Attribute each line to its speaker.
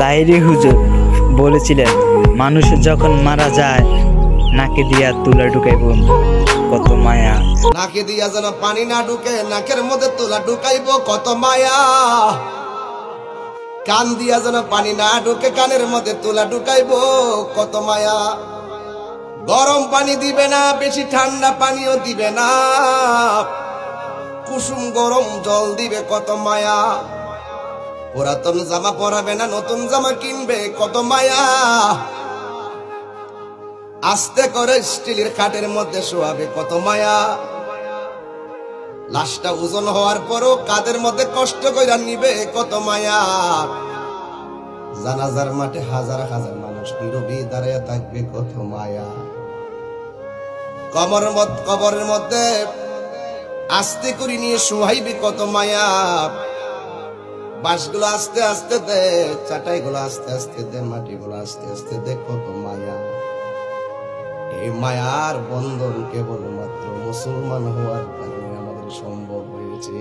Speaker 1: তাহিরি হুজুর বলেছিলেন, মানুষ যখন মারা যায় নাকে দিয়া তুলা ঢুকাইব কত মায়া।
Speaker 2: নাকে দিয়া যেন পানি না ঢুকে, নাকের মধ্যে তুলা ঢুকাইব কত মায়া। কান দিয়া যেন পানি না ঢুকে, কানের মধ্যে তুলা ঢুকাইব কত মায়া। গরম পানি দিবে না, বেশি ঠান্ডা পানিও দিবে না, কুসুম গরম জল দিবে কত মায়া। পুরাতন জামা পরাবে না, নতুন জামা কিনবে কত মায়া। আস্তে করে স্টিলের খাটের মধ্যে শোয়াবে কত মায়া। লাশটা ওজন হওয়ার পরও কাদের মধ্যে কষ্ট কইরা নিবে কত মায়া। জানাজার মাঠে হাজার হাজার মানুষ নীরবে দাঁড়িয়ে থাকবে কত মায়া। কবরের মধ্যে আস্তে করে নিয়ে শোয়াইবে কত মায়া। বাঁশগুলো আস্তে আস্তে দে, চাটাইগুলো আস্তে আস্তে দে, মাটিগুলো আস্তে আস্তে দে কত মায়া। এই মায়ার বন্ধন কেবলমাত্র মুসলমান হওয়ার কারণে আমাদের সম্ভব হয়েছে।